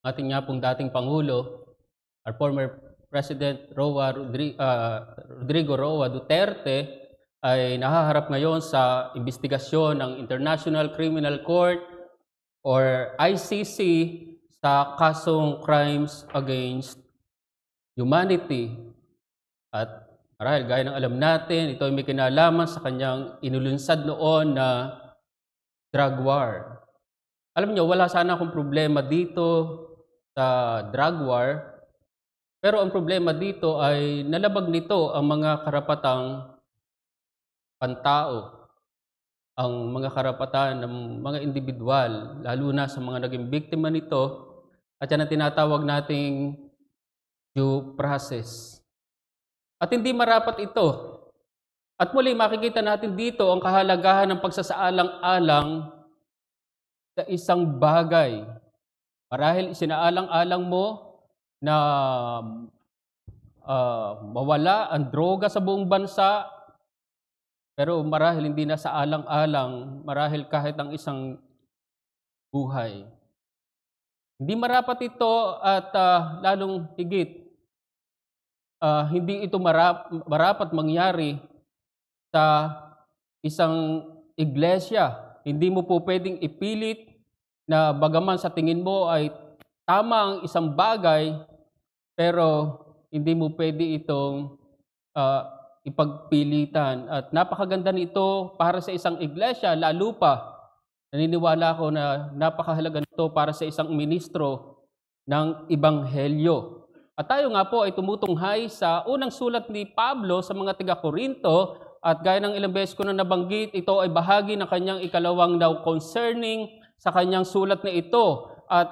ating nga pong dating Pangulo, our former President Rodrigo Roa Duterte, ay nahaharap ngayon sa investigasyon ng International Criminal Court or ICC sa kasong crimes against humanity. At marahil gaya ng alam natin, ito ay may kinalaman sa kanyang inulunsad noon na drug war. Alam niyo, wala sana akong problema dito sa drug war, pero ang problema dito ay nalabag nito ang mga karapatang pantao, ang mga karapatan ng mga individual, lalo na sa mga naging biktima nito, at yan ang tinatawag nating due process. At hindi marapat ito. At muli makikita natin dito ang kahalagahan ng pagsasaalang-alang sa isang bagay. Marahil isinaalang-alang mo na mawala ang droga sa buong bansa, pero marahil hindi na sa alang-alang, marahil kahit ang isang buhay. Hindi marapat ito at lalong higit, hindi ito marapat mangyari sa isang iglesia. Hindi mo po pwedeng ipilit na bagaman sa tingin mo ay tama ang isang bagay, pero hindi mo pwede itong ipagpilitan. At napakaganda nito para sa isang iglesia, lalo pa, naniniwala ako na napakahalaga nito para sa isang ministro ng Ebanghelyo. At tayo nga po ay tumutunghay sa unang sulat ni Pablo sa mga taga-Korinto, at gaya ng ilang beses ko na nabanggit, ito ay bahagi ng kanyang ikalawang now concerning sa kanyang sulat na ito. At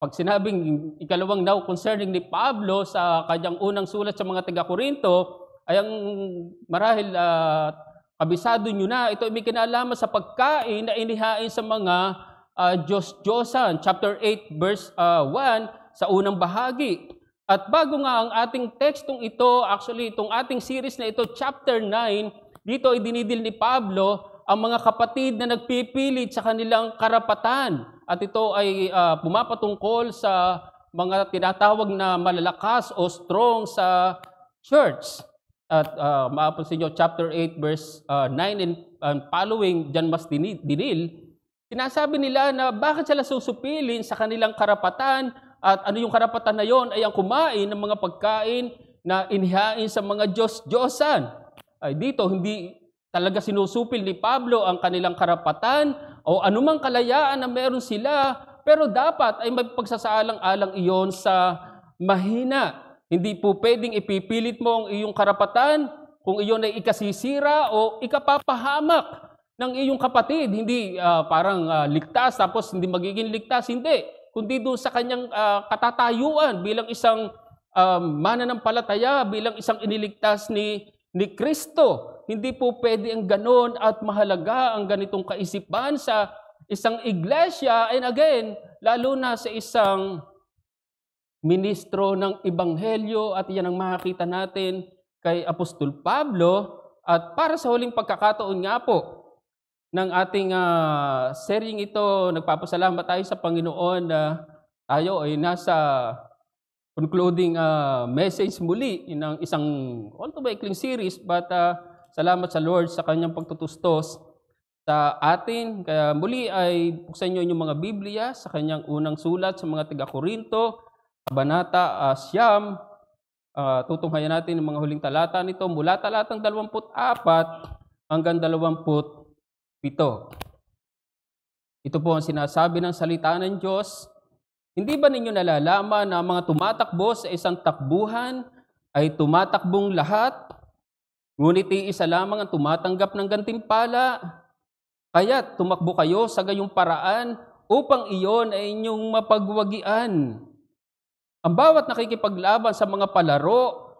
pag sinabing ikalawang now concerning ni Pablo sa kanyang unang sulat sa mga taga-Korinto, ay ang marahil kabisado nyo na, ito ay may kinalaman sa pagkain na inihain sa mga Diyos-Diyosan, chapter 8, verse 1, sa unang bahagi. At bago nga ang ating tekstong ito, actually itong ating series na ito, chapter 9, dito ay dinidil ni Pablo ang mga kapatid na nagpipilit sa kanilang karapatan. At ito ay pumapatungkol sa mga tinatawag na malalakas o strong sa church. At maapansin nyo, chapter 8, verse 9 and following, dyan mas dinil, sinasabi nila na bakit sila susupilin sa kanilang karapatan, at ano yung karapatan na yon ay ang kumain ng mga pagkain na inihain sa mga Diyos-Diyosan. Ay dito, hindi talaga sinusupil ni Pablo ang kanilang karapatan o anumang kalayaan na meron sila, pero dapat ay magpagsasaalang-alang iyon sa mahina. Hindi po pwedeng ipipilit mo ang iyong karapatan kung iyon ay ikasisira o ikapapahamak ng iyong kapatid. Hindi parang ligtas tapos hindi magiging ligtas, hindi. Kundi doon sa kanyang katatayuan bilang isang mananampalataya, bilang isang iniligtas ni Kristo. Hindi po pwede ang ganon, at mahalaga ang ganitong kaisipan sa isang iglesia, and again, lalo na sa isang ministro ng Ebanghelyo, at yan ang makikita natin kay Apostol Pablo. At para sa huling pagkakataon nga po ng ating seryeng ito, nagpapasalamat tayo sa Panginoon na tayo ay nasa concluding message muli ng isang although maikling series, but salamat sa Lord sa kanyang pagtutustos sa atin. Kaya muli ay buksan nyo inyong mga Biblia sa kanyang unang sulat sa mga taga-Korinto, Kabanata 9. Tutunghayan natin ang mga huling talata nito mula talatang 24 hanggang 27. Ito po ang sinasabi ng salita ng Diyos. Hindi ba ninyo nalalaman na ang mga tumatakbo sa isang takbuhan ay tumatakbong lahat? Ngunit iisa lamang ang tumatanggap ng gantimpala. Kaya't tumakbo kayo sa gayong paraan upang iyon ay inyong mapagwagian. Ang bawat nakikipaglaban sa mga palaro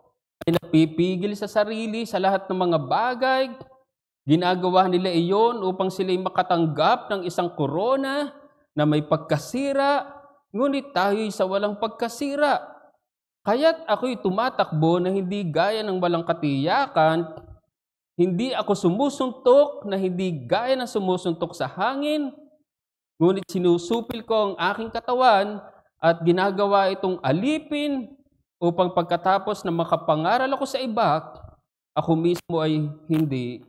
ay napipigil sa sarili sa lahat ng mga bagay. Ginagawa nila iyon upang sila'y makatanggap ng isang korona na may pagkasira, ngunit tayo'y sa walang pagkasira. Kaya't ako'y tumatakbo na hindi gaya ng walang katiyakan, hindi ako sumusuntok na hindi gaya ng sumusuntok sa hangin, ngunit sinusupil ko ang aking katawan at ginagawa itong alipin upang pagkatapos na makapangaral ako sa iba, ako mismo ay hindi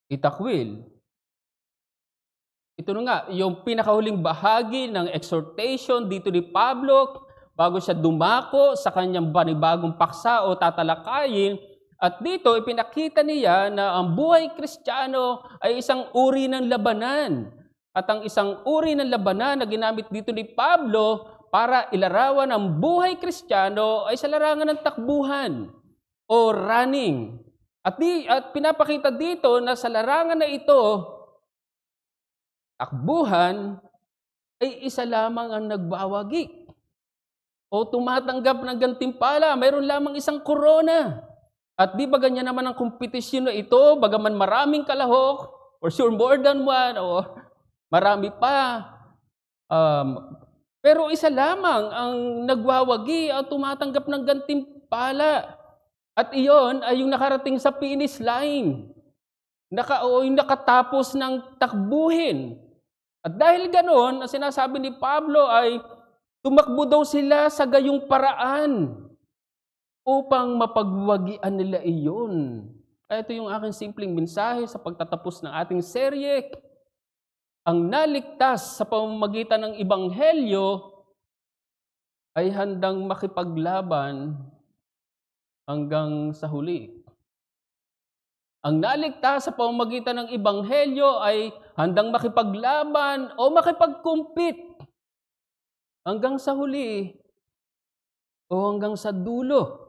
itakwil. Ito na nga, yung pinakahuling bahagi ng exhortation dito ni Pablo bago siya dumako sa kanyang panibagong paksa o tatalakayin. At dito, ipinakita niya na ang buhay Kristiyano ay isang uri ng labanan. At ang isang uri ng labanan na ginamit dito ni Pablo para ilarawan ang buhay Kristiyano ay sa larangan ng takbuhan o running. At pinapakita dito na sa larangan na ito, takbuhan ay isa lamang ang nagbawagi o tumatanggap ng gantimpala. Mayroon lamang isang korona. At di ba ganyan naman ang kompetisyon na ito, bagaman maraming kalahok, or sure more than one, o marami pa. Pero isa lamang ang nagwawagi at tumatanggap ng gantimpala. At iyon ay yung nakarating sa finish line. Yung nakatapos ng takbuhin. At dahil ganoon, ang sinasabi ni Pablo ay tumakbo daw sila sa gayong paraan upang mapagwagian nila iyon. Ito yung aking simpleng mensahe sa pagtatapos ng ating serye. Ang naligtas sa pamamagitan ng Ebanghelyo ay handang makipaglaban hanggang sa huli. Ang naligtas sa pamamagitan ng Ebanghelyo ay handang makipaglaban o makipagkumpit hanggang sa huli o hanggang sa dulo.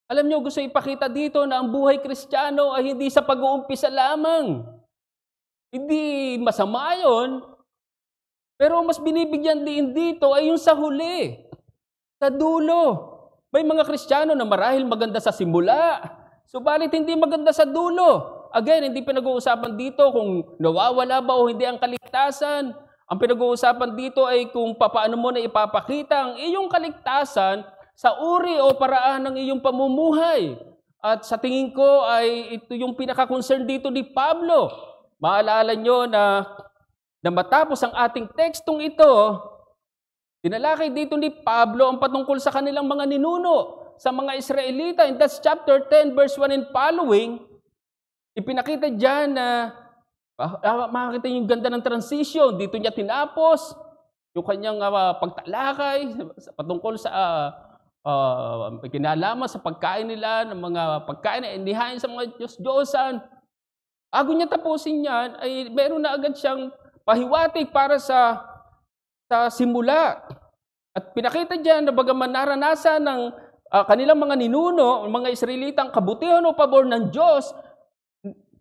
Alam niyo, gusto ipakita dito na ang buhay Kristiyano ay hindi sa pag-uumpisa lamang. Hindi masama yun, pero mas binibigyan din dito ay yung sa huli, sa dulo. May mga Kristiyano na marahil maganda sa simula, subalit hindi maganda sa dulo. Again, hindi pinag-uusapan dito kung nawawala ba o hindi ang kaligtasan. Ang pinag-uusapan dito ay kung paano mo na ipapakita ang iyong kaligtasan sa uri o paraan ng iyong pamumuhay. At sa tingin ko ay ito yung pinaka-concern dito ni Pablo. Maalala nyo na matapos ang ating tekstong ito, tinalakay dito ni Pablo ang patungkol sa kanilang mga ninuno, sa mga Israelita. In that's chapter 10, verse 1 and following, ipinakita dyan na makakita yung ganda ng transition. Dito niya tinapos yung kanyang pagtalakay patungkol sa kinalaman sa pagkain nila, ng mga pagkain na inihain sa mga Diyos-Diyosan. Bago niya tapusin yan, ay meron na agad siyang pahiwatig para sa simula. At pinakita diyan na bagaman naranasan ng kanilang mga ninuno, mga Israelitang kabutihan o pabor ng Diyos,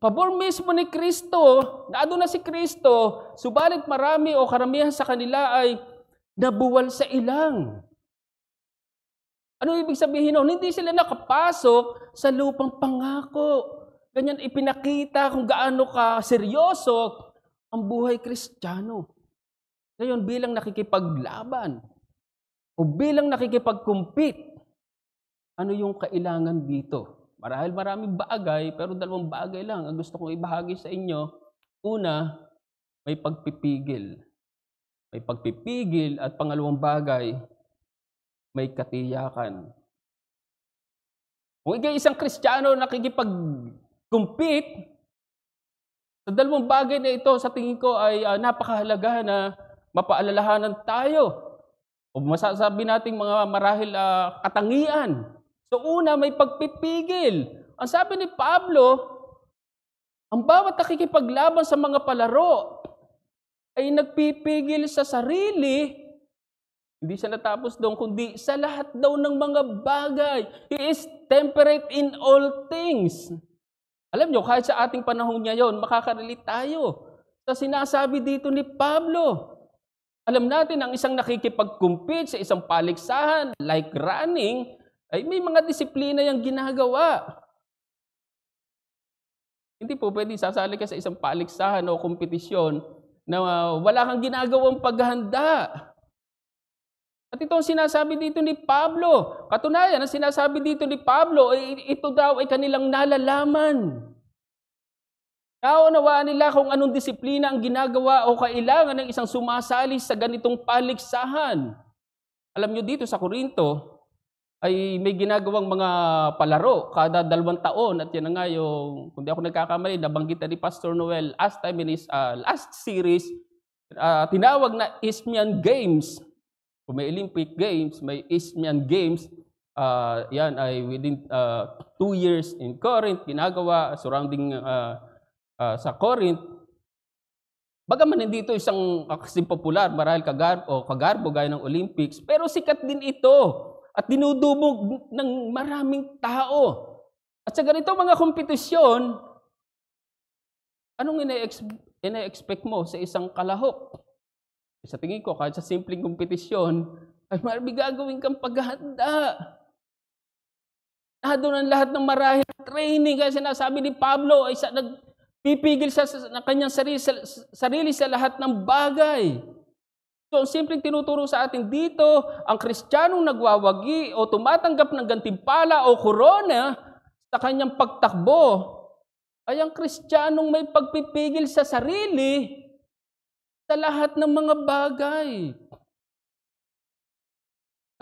pabor mismo ni Kristo, naado na si Kristo, subalit marami o karamihan sa kanila ay nabuwal sa ilang. Ano ibig sabihin nun? Hindi sila nakapasok sa lupang pangako. Ganyan ipinakita kung gaano ka seryoso ang buhay Kristiyano. Ngayon, bilang nakikipaglaban o bilang nakikipag-compete, ano yung kailangan dito? Marahil maraming bagay, pero dalawang bagay lang ang gusto kong ibahagi sa inyo. Una, may pagpipigil. May pagpipigil at pangalawang bagay, may katiyakan. Kung ikay isang Kristiyano nakikipag-compete, sa dalawang bagay na ito, sa tingin ko ay napakahalaga na mapaalalahanan tayo. O masasabi nating mga marahil katangian. So una, may pagpipigil. Ang sabi ni Pablo, ang bawat nakikipaglaban sa mga palaro ay nagpipigil sa sarili. Hindi siya natapos doon, kundi sa lahat daw ng mga bagay. He is temperate in all things. Alam nyo, kahit sa ating panahon ngayon, makakarelate tayo sa sinasabi dito ni Pablo. Alam natin, ang isang nakikipag-compete sa isang paligsahan, like running, ay may mga disiplina yung ginagawa. Hindi po pwede sasali ka sa isang paligsahan o kompetisyon na wala kang ginagawang paghahanda. At ito ang sinasabi dito ni Pablo. Katunayan, ang sinasabi dito ni Pablo, ito daw ay kanilang nalalaman. Naunawaan nila kung anong disiplina ang ginagawa o kailangan ng isang sumasali sa ganitong paligsahan. Alam nyo dito sa Corinto ay may ginagawang mga palaro kada 2 taon at yan na nga yung, kung di ako nagkakamali, nabanggit na ni Pastor Noel last time in his last series, tinawag na Isthmian Games. Kung may Olympic Games, may Isthmian Games. Yan ay within 2 years in Corinth, ginagawa surrounding sa Corinth. Bagaman hindi ito isang kasing popular, marahil kagarbo gaya ng Olympics, pero sikat din ito at dinudubog ng maraming tao. At sa ganito mga kompetisyon, anong ina-expect mo sa isang kalahok? Sa tingin ko, kahit sa simpleng kompetisyon, ay marami gagawin kang paghahanda. Doon ang lahat ng marahil training, kaya sinasabi ni Pablo ay nagpipigil sa kanyang sarili sa lahat ng bagay. So, ang simpleng tinuturo sa atin dito, ang Kristiyanong nagwawagi o tumatanggap ng gantimpala o korona sa kanyang pagtakbo, ay ang Kristiyanong may pagpipigil sa sarili sa lahat ng mga bagay.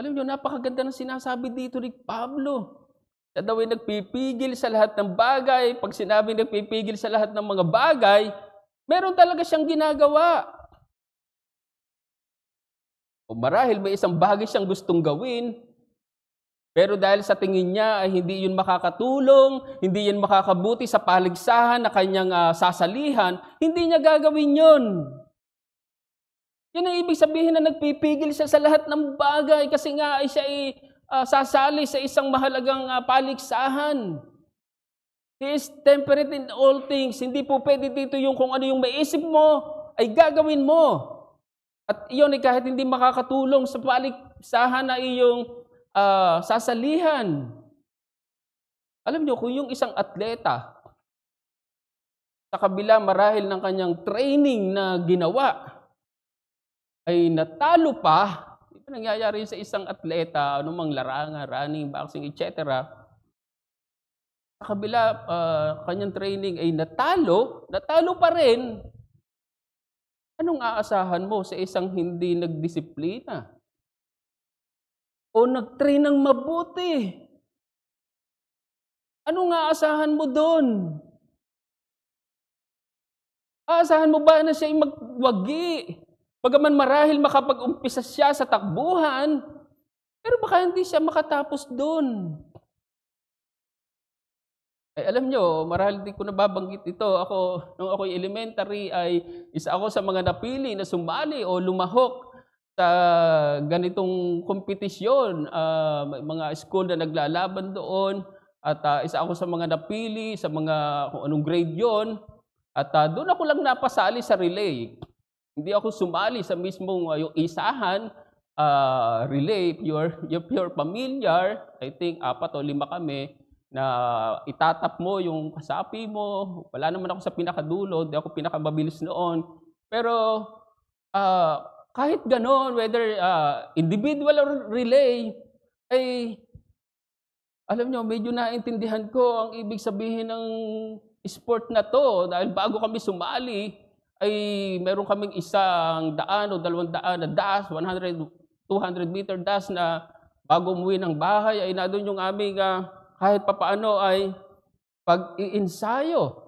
Alam niyo, napakaganda ng sinasabi dito ni Pablo. Siya daw ay nagpipigil sa lahat ng bagay. Pag sinabing nagpipigil sa lahat ng mga bagay, meron talaga siyang ginagawa. O marahil may isang bagay siyang gustong gawin, pero dahil sa tingin niya ay hindi yun makakatulong, hindi yun makakabuti sa paligsahan na kanyang sasalihan, hindi niya gagawin yun. Yan ang ibig sabihin na nagpipigil siya sa lahat ng bagay kasi nga ay siya ay sasali sa isang mahalagang paligsahan. He is temperate in all things. Hindi po pwede dito yung kung ano yung maisip mo, ay gagawin mo. At iyon ay kahit hindi makakatulong sa paligsahan na iyong sasalihan. Alam nyo, kung yung isang atleta, sa kabila marahil ng kanyang training na ginawa, ay natalo pa, ito nangyayari sa isang atleta, anumang larangan, running, boxing, etc. Sa kabila, kanyang training ay natalo pa rin. Anong aasahan mo sa isang hindi nagdisiplina? O nag-train ng mabuti? Anong aasahan mo doon? Aasahan mo ba na siya ay magwagi? Bagaman marahil makapag-umpisa siya sa takbuhan, pero baka hindi siya makatapos doon. Ay, alam nyo, marahil di ko nababanggit ito. Nung ako'y elementary, ay isa ako sa mga napili na sumali o lumahok sa ganitong kompetisyon. Mga school na naglalaban doon. At isa ako sa mga napili, sa mga kung anong grade yon. At doon ako lang napasali sa relay. Hindi ako sumali sa mismong yung isahan, relay, pure familiar. I think 4 o 5 kami na itatap mo yung kasapi mo. Wala naman ako sa pinakadulo, di ako pinakamabilis noon. Pero kahit gano'n, whether individual or relay, ay alam nyo, medyo naintindihan ko ang ibig sabihin ng sport na to. Dahil bago kami sumali, ay meron kaming 100 o 200 na dash, 100, 200 meter dash na bago umuwi ng bahay, ay nandun yung aming kahit papaano ay pag-iinsayo.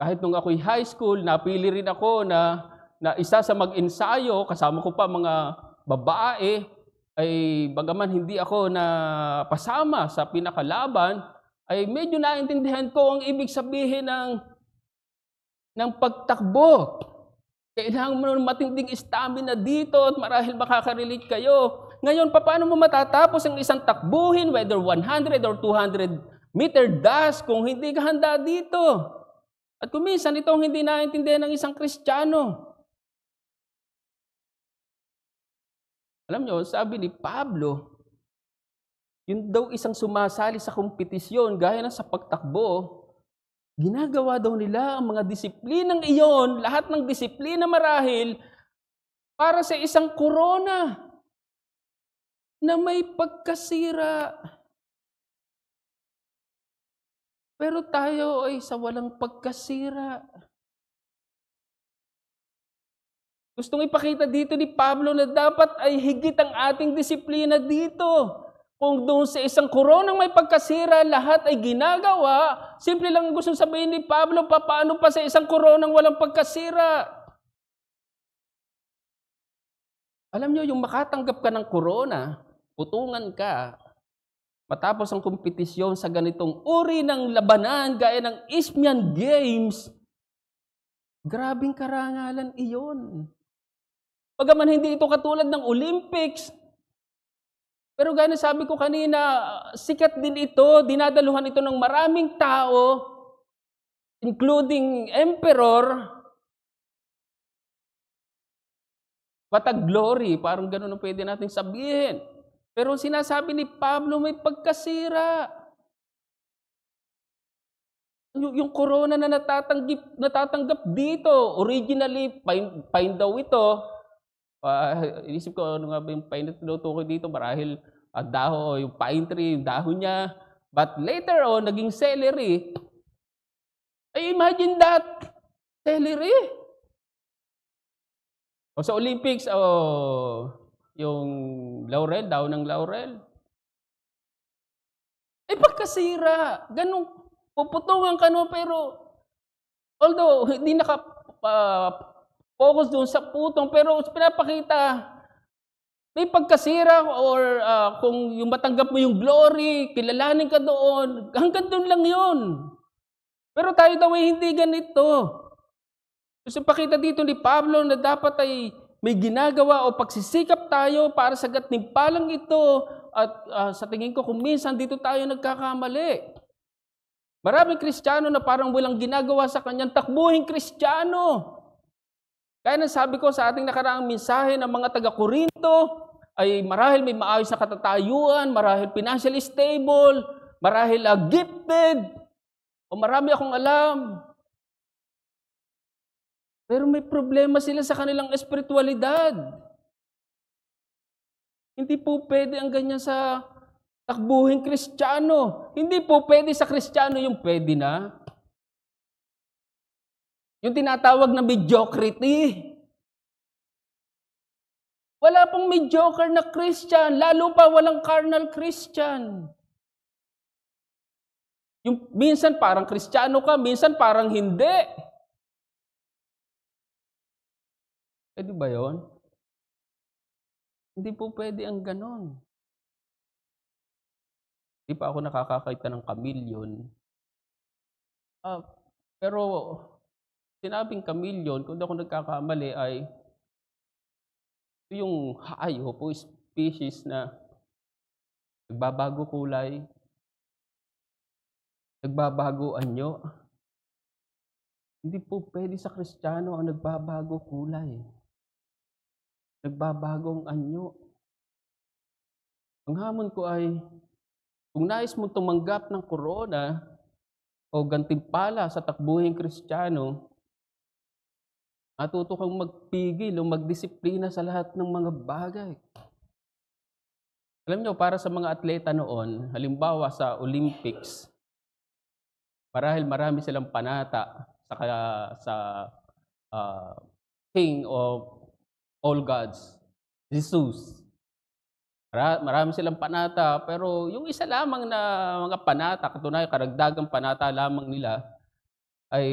Kahit nung ako'y high school, napili rin ako na isa sa mag-insayo, kasama ko pa mga babae, ay bagaman hindi ako na pasama sa pinakalaban, ay medyo naintindihan ko ang ibig sabihin ng pagtakbo. Kailangan mo ng matinding stamina dito at marahil makaka-relate kayo. Ngayon, paano mo matatapos ang isang takbuhin, whether 100 or 200 meter dash, kung hindi ka handa dito? At kung minsan, ito ang hindi naintindihan ng isang Kristiyano. Alam nyo, sabi ni Pablo, yun daw isang sumasali sa kompetisyon, gaya na sa pagtakbo, ginagawa daw nila ang mga disiplinang iyon, lahat ng disiplina marahil, para sa isang korona na may pagkasira. Pero tayo ay sa walang pagkasira. Gustong ipakita dito ni Pablo na dapat ay higit ang ating disiplina dito. Kung doon sa isang koronang may pagkasira, lahat ay ginagawa, simple lang ang gustong sabihin ni Pablo, paano pa sa isang koronang walang pagkasira? Alam nyo, yung makatanggap ka ng corona, putungan ka, matapos ang kompetisyon sa ganitong uri ng labanan, gaya ng Isthmian Games, grabing karangalan iyon. Bagaman hindi ito katulad ng Olympics, pero gaya sabi ko kanina, sikat din ito, dinadaluhan ito ng maraming tao, including emperor. What a glory, parang ganun ang pwede natin sabihin. Pero sinasabi ni Pablo, may pagkasira. Yung corona na natatanggap dito, originally, pine daw ito. Inisip ko, ano nga ba yung pine na tinutukoy dito? Marahil daho, yung pine tree, yung dahon niya. But later on, naging celery. Ay, imagine that! Celery! O sa Olympics, yung laurel, daw ng laurel. Eh, pagkasira. Ganun, puputungan ka no, pero although hindi focus doon sa putong, pero pinapakita, may pagkasira or kung yung matanggap mo yung glory, kilalanin ka doon, hanggang doon lang yun. Pero tayo daw ay hindi ganito. Gusto pakita dito ni Pablo na dapat ay may ginagawa o pagsisikap tayo para sa gantimpalang ito at sa tingin ko kung minsan dito tayo nagkakamali. Maraming Kristiyano na parang walang ginagawa sa kanyang takbuhing Kristiyano. Kaya nasabi ko sa ating nakaraang mensahe ng mga taga-Korinto ay marahil may maayos na katatayuan, marahil financially stable, marahil gifted, o marami akong alam. Pero may problema sila sa kanilang espiritualidad. Hindi po pwede ang ganyan sa takbuhing Kristiyano. Hindi po pwede sa Kristiyano yung pwede na. Yung tinatawag na mediocrity. Wala pong mediocre na Christian, lalo pa walang carnal Christian. Yung minsan parang Kristiyano ka, minsan parang hindi. Pwede ba yun? Hindi po pwede ang ganon. Hindi pa ako nakakakita ng chameleon. Pero sinabing chameleon, kung di ako nagkakamali, ay yung hayop o species na nagbabago kulay, nagbabago anyo. Hindi po pwede sa Kristiyano ang nagbabago kulay. Nagbabagong anyo. Ang hamon ko ay, kung nais mong tumanggap ng corona o gantimpala sa takbuhing Kristiyano, matuto kang magpigil o magdisiplina sa lahat ng mga bagay. Alam nyo, para sa mga atleta noon, halimbawa sa Olympics, marahil marami silang panata sa King of all gods, Jesus. Marami silang panata, pero yung isa lamang na mga panata, katunayan, karagdagang panata lamang nila, ay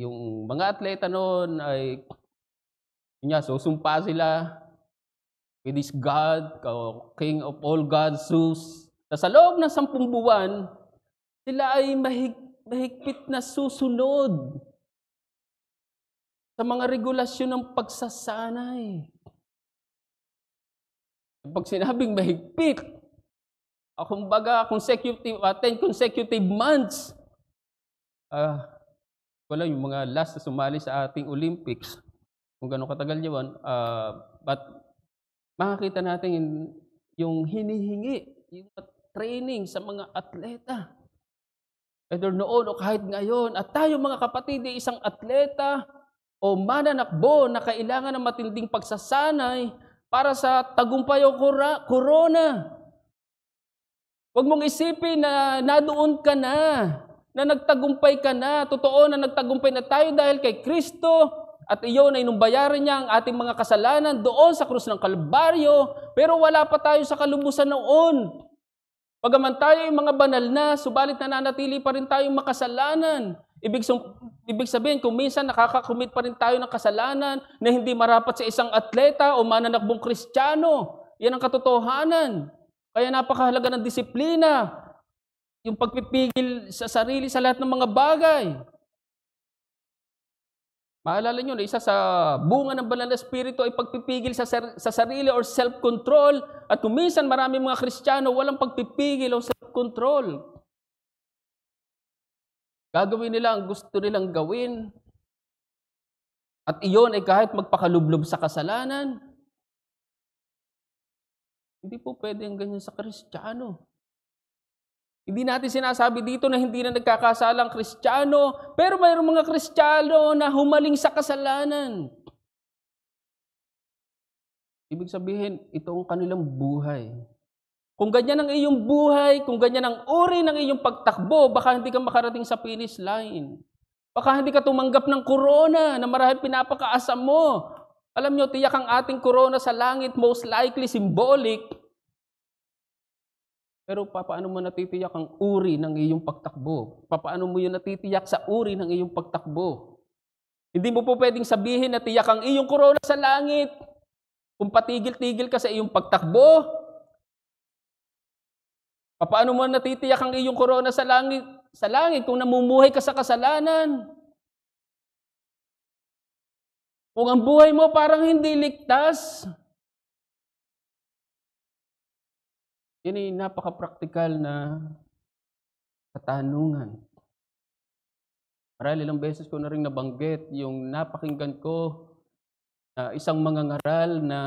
yung mga atleta noon ay, susumpa sila with this God, King of all gods, Zeus. Sa loob ng 10 buwan, sila ay mahigpit na susunod sa mga regulasyon ng pagsasanay. Pag sinabing mahigpit, kumbaga 10 consecutive months, wala yung mga last na sumali sa ating Olympics, kung gano'ng katagal yun, but makakita natin yung hinihingi, yung training sa mga atleta. Either noon o kahit ngayon, at tayo mga kapatid ay isang atleta o mananakbo na kailangan ng matinding pagsasanay para sa tagumpay o corona. Huwag mong isipin na nadoon ka na nagtagumpay ka na. Totoo na nagtagumpay na tayo dahil kay Kristo. at iyon ay nung bayaran niya ang ating mga kasalanan doon sa krus ng Kalbaryo, pero wala pa tayo sa kalumusan noon. Bagaman tayo ay mga banal na, subalit nananatili pa rin tayong makasalanan. Ibig sabihin, kung minsan nakakakumit pa rin tayo ng kasalanan na hindi marapat sa isang atleta o mananakbong Kristiyano. Yan ang katotohanan. Kaya napakahalaga ng disiplina, yung pagpipigil sa sarili sa lahat ng mga bagay. Maalala nyo na isa sa bunga ng banal na espiritu ay pagpipigil sa sarili or self-control. At kung minsan maraming mga Kristiyano walang pagpipigil o self-control. Gagawin nila ang gusto nilang gawin. At iyon ay kahit magpakalublob sa kasalanan. Hindi po pwede ang ganyan sa Kristiyano. Hindi natin sinasabi dito na hindi na nagkakasalang Kristiyano, pero mayroong mga Kristiyano na humaling sa kasalanan. Ibig sabihin, ito ang kanilang buhay. Kung ganyan ang iyong buhay, kung ganyan ang uri ng iyong pagtakbo, baka hindi ka makarating sa finish line. Baka hindi ka tumanggap ng korona na marahil pinapakaasam mo. Alam nyo, tiyak ang ating korona sa langit, most likely symbolic. Pero paano mo natitiyak ang uri ng iyong pagtakbo? Paano mo yun natitiyak sa uri ng iyong pagtakbo? Hindi mo po pwedeng sabihin na tiyak ang iyong korona sa langit. Kung patigil-tigil ka sa iyong pagtakbo, paano mo natitiyak ang iyong korona sa langit kung namumuhay ka sa kasalanan? Kung ang buhay mo parang hindi ligtas. Yan ay napaka-praktikal na katanungan. Marahil ilang beses ko na rin nabanggit yung napakinggan ko na isang mangangaral na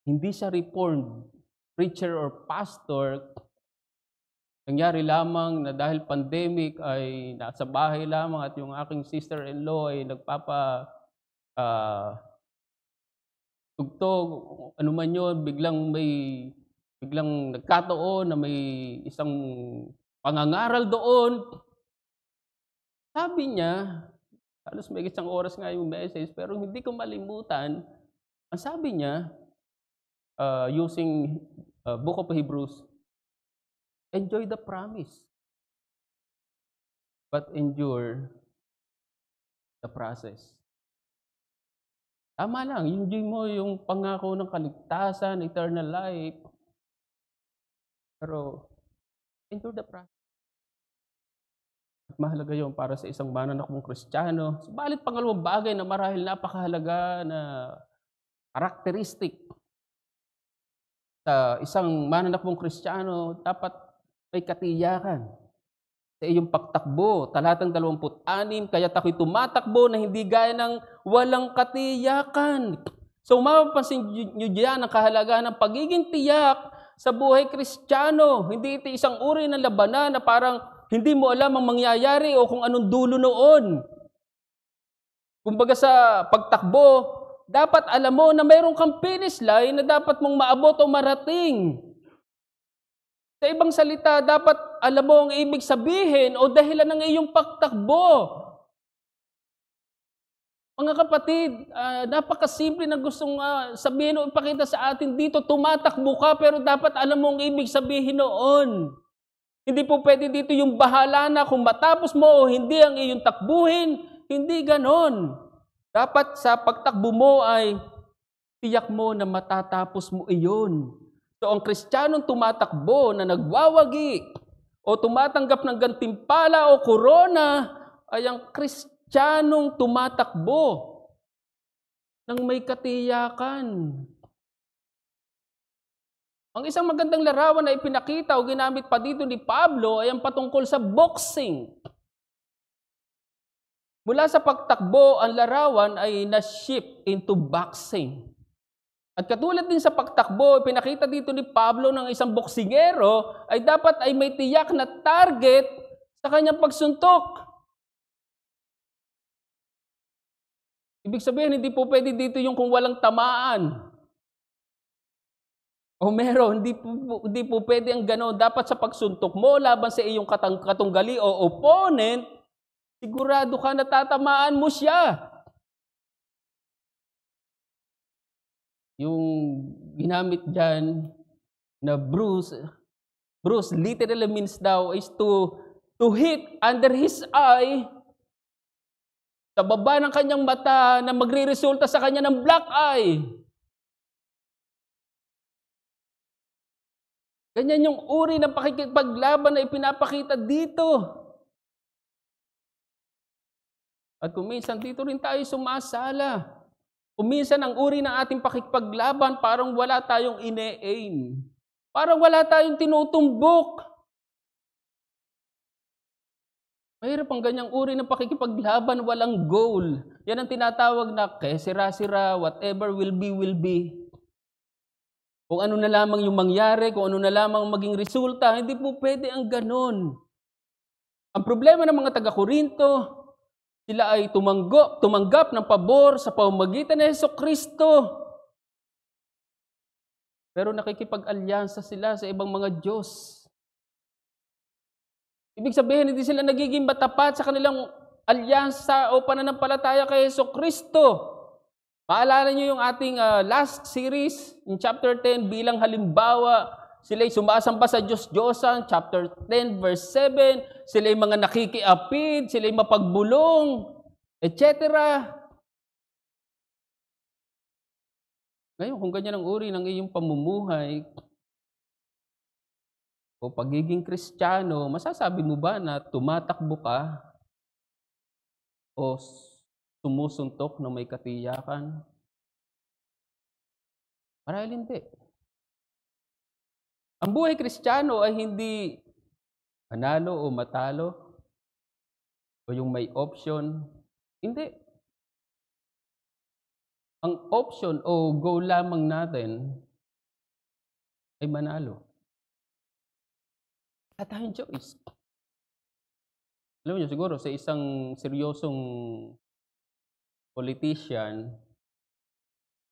hindi siya reformed preacher or pastor. Nangyari lamang na dahil pandemic ay nasa bahay lamang at yung aking sister-in-law ay tugtog, ano man yun, biglang nagkataon na may isang pangangaral doon. Sabi niya, halos may isang oras nga yung message, pero hindi ko malimutan, ang sabi niya, using Book of Hebrews, enjoy the promise, but endure the process. Tama lang, enjoy mo yung pangako ng kaligtasan, eternal life, pero endure the process. At mahalaga yun para sa isang mananakbong Kristiyano. Subalit pangalawang bagay na marahil napakahalaga na karakteristik sa isang mananakbong Kristiyano, dapat may katiyakan sa iyong pagtakbo. Talatang 26, kaya't ako'y tumatakbo na hindi gaya ng walang katiyakan. So mapapansin nyo diyan ang kahalagahan ng pagiging tiyak sa buhay Kristiyano. Hindi ito isang uri ng labanan na parang hindi mo alam ang mangyayari o kung anong dulo noon. Kumbaga sa pagtakbo, dapat alam mo na mayroon kang finish line na dapat mong maabot o marating. Sa ibang salita, dapat alam mo ang ibig sabihin o dahilan ng iyong pagtakbo. Mga kapatid, napakasimple na gustong sabihin o ipakita sa atin dito, tumatakbo ka pero dapat alam mo ang ibig sabihin noon. Hindi po pwede dito yung bahala na kung matapos mo o hindi ang iyong takbuhin, hindi ganon. Dapat sa pagtakbo mo ay tiyak mo na matatapos mo iyon. So ang Kristiyanong tumatakbo na nagwawagi o tumatanggap ng gantimpala o korona ay ang Kristiyanong tumatakbo ng may katiyakan. Ang isang magandang larawan na ipinakita o ginamit pa dito ni Pablo ay ang patungkol sa boxing. Mula sa pagtakbo, ang larawan ay na-shift into boxing. At katulad din sa pagtakbo, pinakita dito ni Pablo ng isang boksingero ay dapat ay may tiyak na target sa kanyang pagsuntok. Ibig sabihin, hindi po pwede dito yung kung walang tamaan. O meron, hindi po pwede ang gano'n. Dapat sa pagsuntok mo laban sa iyong katunggali o opponent, sigurado ka na tatamaan mo siya. Yung ginamit dyan na bruise literally means daw is to hit under his eye, sa baba ng kanyang mata, na magre-resulta sa kanya ng black eye. Ganyan yung uri ng pakikipaglaban na ipinapakita dito. At kung minsan dito rin tayo sumasala. Kung minsan ang uri ng ating pakikipaglaban, parang wala tayong ine-aim. Parang wala tayong tinutumbok. Mahirap ang ganyang uri ng pakikipaglaban, walang goal. Yan ang tinatawag na sira-sira, whatever will be, will be. Kung ano na lamang yung mangyari, kung ano na lamang maging resulta, hindi po pwede ang ganon. Ang problema ng mga taga-Korinto, sila ay tumanggap ng pabor sa pamamagitan ni Jesucristo. Pero nakikipag-alyansa sila sa ibang mga Diyos. Ibig sabihin, hindi sila nagiging matapat sa kanilang alyansa o pananampalataya kay Jesucristo. Maalala niyo yung ating last series in chapter 10 bilang halimbawa, sila'y sumasamba sa Diyos-Diyosan, chapter 10 verse 7, sila'y mga nakikiapid, sila'y mapagbulong, etc. Ngayon, kung ganyan ang uri ng iyong pamumuhay o pagiging Kristiyano, masasabi mo ba na tumatakbo ka o sumusuntok na may katiyakan? Marahil hindi. Ang buhay Kristiyano ay hindi manalo o matalo o yung may option. Hindi. Ang option o goal lamang natin ay manalo. Wala tayong choice. Alam niyo, siguro sa isang seryosong politician,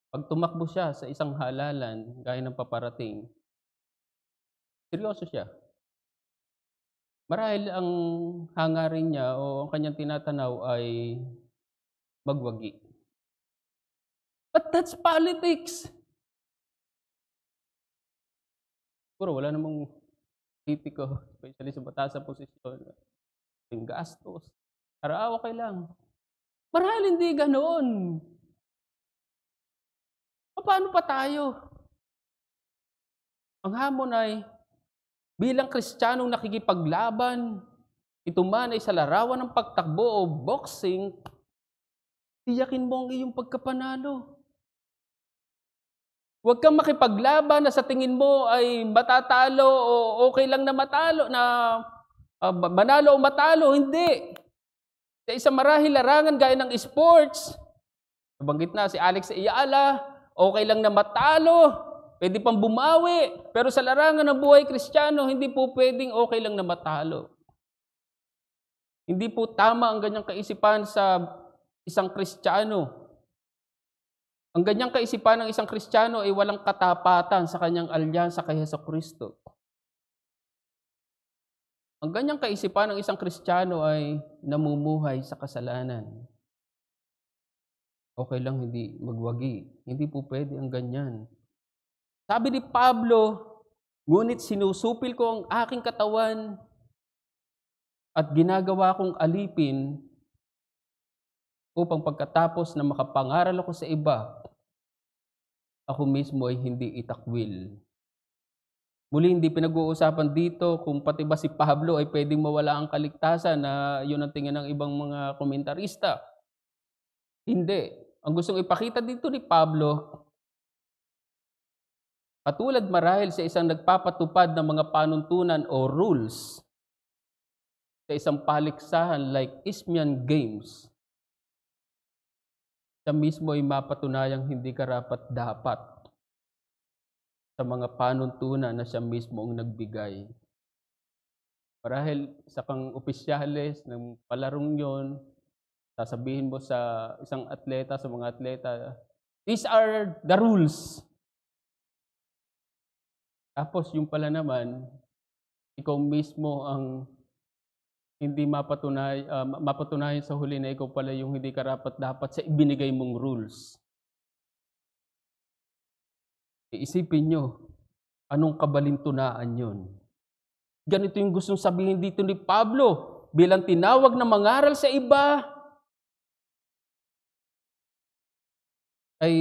pag tumakbo siya sa isang halalan, gaya ng paparating, seryoso siya. Marahil ang hangarin niya o ang kanyang tinatanaw ay magwagi. But that's politics. Siguro wala namang politiko, especially sa mataas na posisyon, yung gastos. Para okay lang. Marahil hindi ganoon. Paano pa tayo? Ang hamon ay, bilang Kristiyanong nakikipaglaban, ito man ay sa larawan ng pagtakbo o boxing, tiyakin mo ang iyong pagkapanalo. Huwag kang makipaglaban na sa tingin mo ay matatalo o okay lang na matalo, na manalo o matalo. Hindi. Sa isang marahil larangan gaya ng sports, nabanggit na si Alex Ayala, okay lang na matalo, pwede pang bumawi. Pero sa larangan ng buhay Kristiyano, hindi po pwedeng okay lang na matalo. Hindi po tama ang ganyang kaisipan sa isang Kristiyano. Ang ganyang kaisipan ng isang Kristiyano ay walang katapatan sa kanyang alyansa kay Jesucristo. Ang ganyang kaisipan ng isang Kristiyano ay namumuhay sa kasalanan. Okay lang hindi magwagi. Hindi po pwede ang ganyan. Sabi ni Pablo, ngunit sinusupil ko ang aking katawan at ginagawa kong alipin upang pagkatapos na makapangaral ako sa iba, ako mismo ay hindi itakwil. Muli, hindi pinag-uusapan dito kung pati ba si Pablo ay pwedeng mawala ang kaligtasan na yun ang tingin ng ibang mga komentarista. Hindi. Ang gustong ipakita dito ni Pablo, katulad marahil sa isang nagpapatupad ng mga panuntunan o rules sa isang paliksahan like Isthmian Games, siya mismo ay mapatunayang hindi karapat-dapat sa mga panuntunan na siya mismo ang nagbigay. Marahil sa kang opisyales ng palarong yon, sasabihin mo sa isang atleta, sa mga atleta, these are the rules. Tapos yung pala naman, ikaw mismo ang hindi mapatunayan sa huli na ikaw pala yung hindi karapat-dapat sa ibinigay mong rules. Iisipin niyo, anong kabalintunaan yun? Ganito yung gustong sabihin dito ni Pablo, bilang tinawag na mangaral sa iba, ay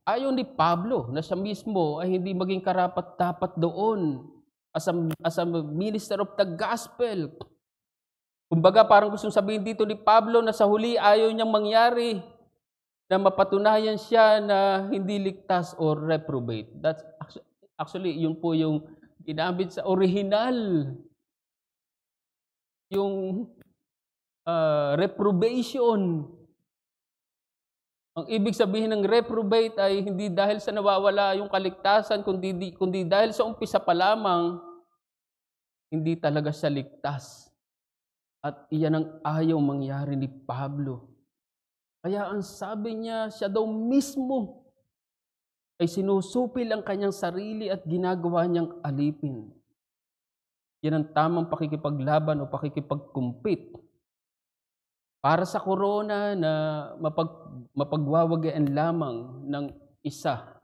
ayaw ni Pablo na siya mismo ay hindi maging karapat-dapat doon as a minister of the gospel. Kumbaga parang gustong sabihin dito ni Pablo na sa huli ayaw niyang mangyari na mapatunayan siya na hindi ligtas or reprobate. That's actually yun po yung ginamit sa original, yung reprobation. Ang ibig sabihin ng reprobate ay hindi dahil sa nawawala yung kaligtasan, kundi dahil sa umpisa pa lamang, hindi talaga siya ligtas. At iyan ang ayaw mangyari ni Pablo. Kaya ang sabi niya, siya daw mismo ay sinusupil ang kanyang sarili at ginagawa niyang alipin. Yan ang tamang pakikipaglaban o pakikipagkumpit para sa korona na mapagwawagayan lamang ng isa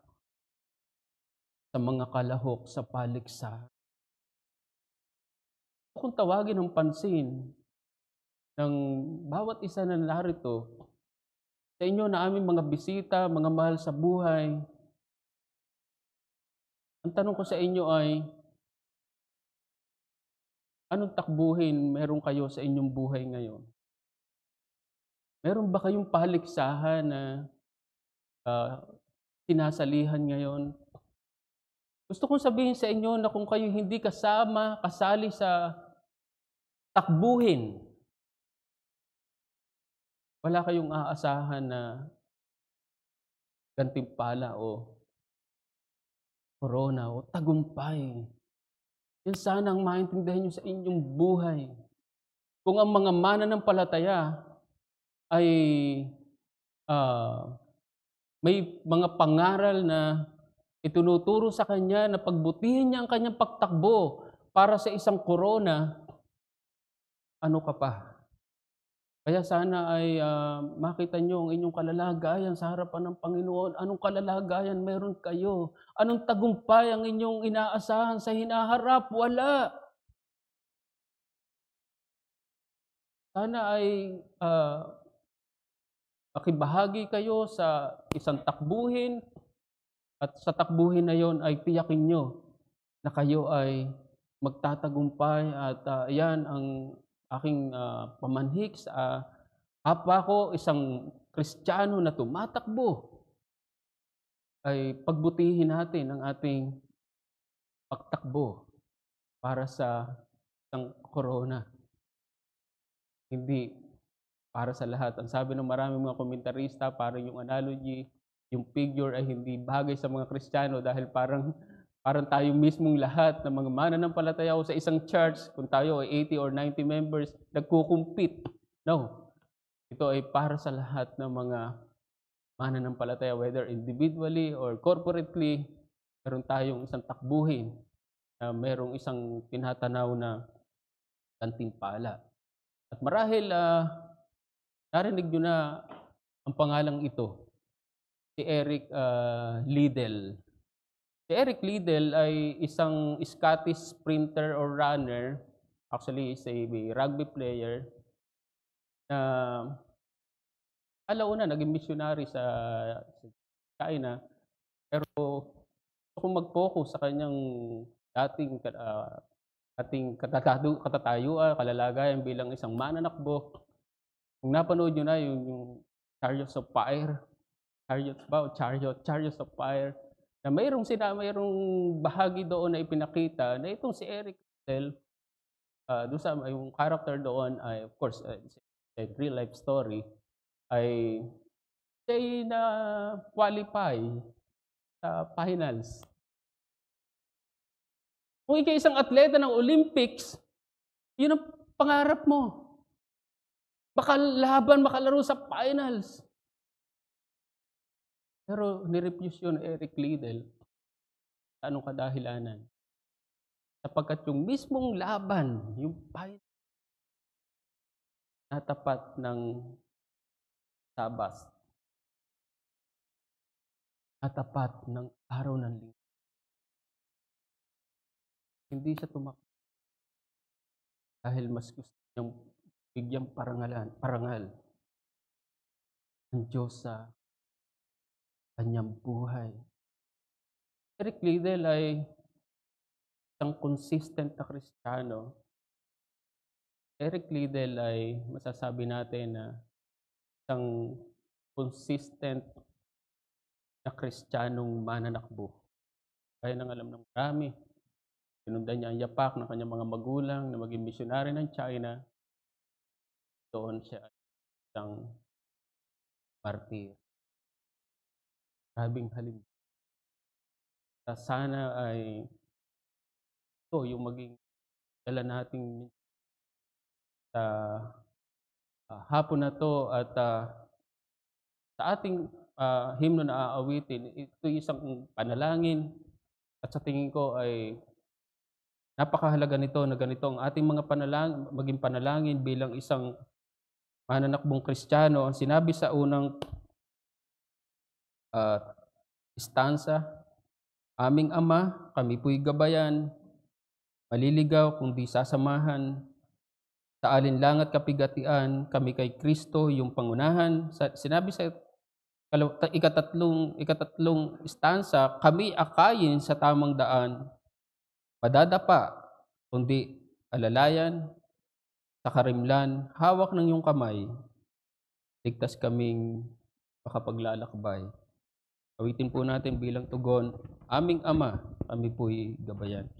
sa mga kalahok sa paligsahan. Kung tawagin ang pansin ng bawat isa na narito, sa inyo na aming mga bisita, mga mahal sa buhay, ang tanong ko sa inyo ay, anong takbuhin meron kayo sa inyong buhay ngayon? Meron ba kayong paligsahan na sinasalihan ngayon? Gusto kong sabihin sa inyo na kung kayo hindi kasali sa takbuhin, wala kayong aasahan na gantimpala o korona o tagumpay. Yan sana ang maintindihan nyo sa inyong buhay. Kung ang mga mananampalataya ay may mga pangaral na itinuturo sa kanya na pagbutihin niya ang kanyang pagtakbo para sa isang korona, ano ka pa? Kaya sana ay makita niyo ang inyong kalalagayan sa harapan ng Panginoon. Anong kalalagayan meron kayo? Anong tagumpay ang inyong inaasahan sa hinaharap? Wala. Sana ay makibahagi kayo sa isang takbuhin at sa takbuhin na yon ay tiyakin nyo na kayo ay magtatagumpay at yan ang aking pamanhik sa kapwa ko, isang Kristiyano na tumatakbo, ay pagbutihin natin ang ating pagtakbo para sa isang korona. Hindi para sa lahat. Ang sabi ng maraming mga komentarista, parang yung analogy, yung figure ay hindi bagay sa mga Kristiyano dahil parang tayo mismong lahat ng mga mananampalataya o sa isang church, kung tayo ay 80 or 90 members, nagkukumpit. No. Ito ay para sa lahat ng mga mananampalataya, whether individually or corporately, meron tayong isang takbuhin, merong isang tinatanaw na gantimpala. At marahil, narinig nyo na ang pangalang ito, si Eric Liddell. Si Eric Liddell ay isang Scottish sprinter or runner, actually is a rugby player, na alauna naging missionary sa China, pero gusto kong mag-focus sa kanyang dating katatayuan, kalalagayan bilang isang mananakbo. Kung napanood nyo na yung Chariots of Fire, Chariots of Fire, na mayroong bahagi doon na ipinakita na itong si Eric Liddell, doon sa yung character doon ay of course it's a real life story, ay siya na qualify sa finals. Kung ikaw isang atleta ng Olympics, yun ang pangarap mo. Makalaro sa finals. Pero nirefuse yun Eric Liddell. Anong kadahilanan? Sapagkat yung mismong laban, yung final, na tapat ng Sabas, na tapat ng araw ng linggo. Hindi siya dahil mas gusto niyang bigyang parangal ng Diyos sa kanyang buhay. Eric Liddell ay isang consistent na Kristiyano. Eric Liddell ay masasabi natin na isang consistent na Kristiyanong mananakbo. Gaya ng alam ng marami, sinundan niya ang yapak ng kanyang mga magulang na maging misyonary ng China. Doon siya ay isang martir. Grabeng halimbawa. Sana ay ito yung maging dala nating sa hapon na 'to at sa ating himno na aawitin, ito'y isang panalangin at sa tingin ko ay napakahalaga nito na ganito ang ating mga maging panalangin bilang isang mananakbong Kristiyano. Ang sinabi sa unang ah, stanza, "Aming Ama, kami po'y gabayan, maliligaw kung di sasamahan. Sa alinlangat kapigatian, kami kay Kristo yung pangunahan." Sinabi sa ikatatlong stanza, "Kami akayin sa tamang daan, madadapa kundi alalayan, sa karimlan, hawak ng iyong kamay, ligtas kaming makapaglalakbay." Awitin po natin bilang tugon, "Aming Ama, kami po'y gabayan."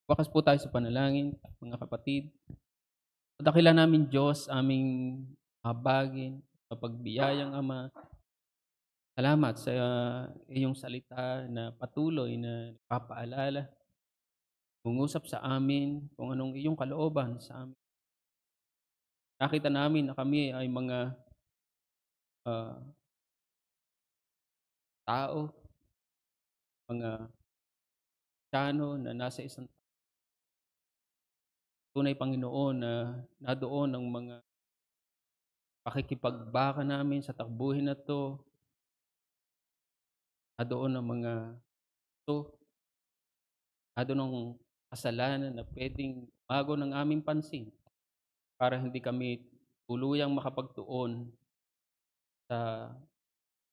Wakas po tayo sa panalangin, mga kapatid. Sa dakilan namin Diyos, aming habagin, mapagbiyayang Ama, salamat sa iyong salita na patuloy na nagpapaalala, nangungusap sa amin kung anong iyong kalooban sa amin. Nakita namin na kami ay mga ah, tao, mga Kristiyano na nasa isang tunay, Panginoon, na nadoon ang mga pakikipagbaka namin sa takbuhin na 'to, nadoon ang mga 'to, nandoon ang kasalanan na puwedeng umago ng aming pansin para hindi kami tuluyang makapagtuon sa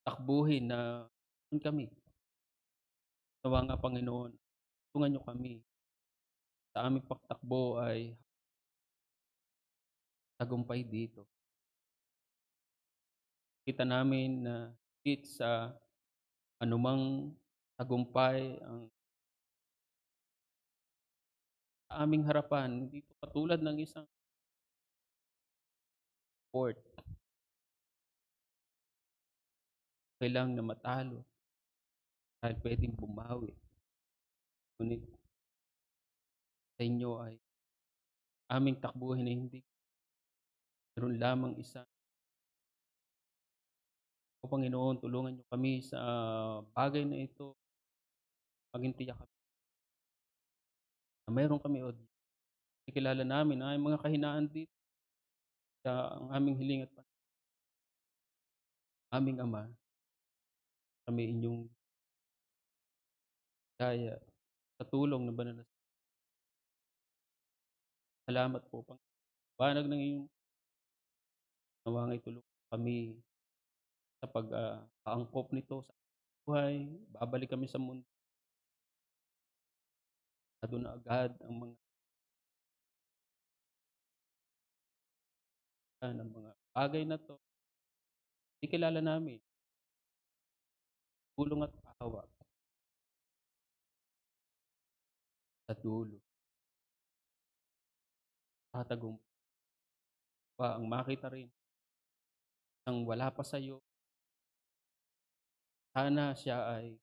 takbuhin na meron kami. Nawa nga Panginoon, tulungan niyo kami sa aming pagtakbo ay tagumpay dito. Kita namin na higit sa anumang tagumpay ang sa aming harapan, hindi ito katulad ng isang sport, okey lang na matalo dahil puwedeng bumawi, ngunit sa inyo ay aming takbuhin ay hindi meron lamang isa. O Panginoon, tulungan niyo kami sa bagay na ito, maging tiyak kami na mayroon kami o ikilala namin na ang mga kahinaan dito sa ang aming hiling at aming Ama, kami inyong daya sa tulong ng banal na salamat po Panginoon, ng iyong nawa nga'y tulungan kami sa aangkop nito sa buhay, babalik kami sa mundo, andun na agad ang mga ng mga bagay na 'to, ikilala namin tulong at awa sa dulo, tatagumpay pa ang makita rin ng wala pa sa'yo, sana siya ay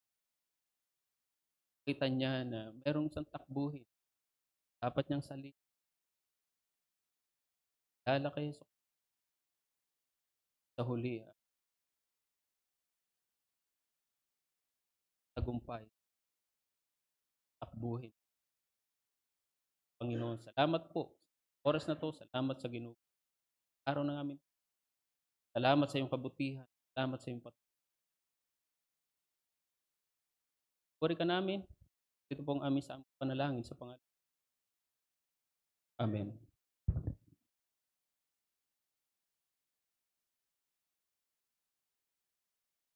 makita niya na merong isang takbuhin, dapat niyang kilala kay Hesus sa huli, tagumpay, takbuhin. Panginoon, salamat po, oras na 'to, salamat sa araw ng aming salamat sa iyong kabutihan, salamat sa iyong papuri ka namin. Ito po ang aming sampang panalangin sa pangalan. Amen.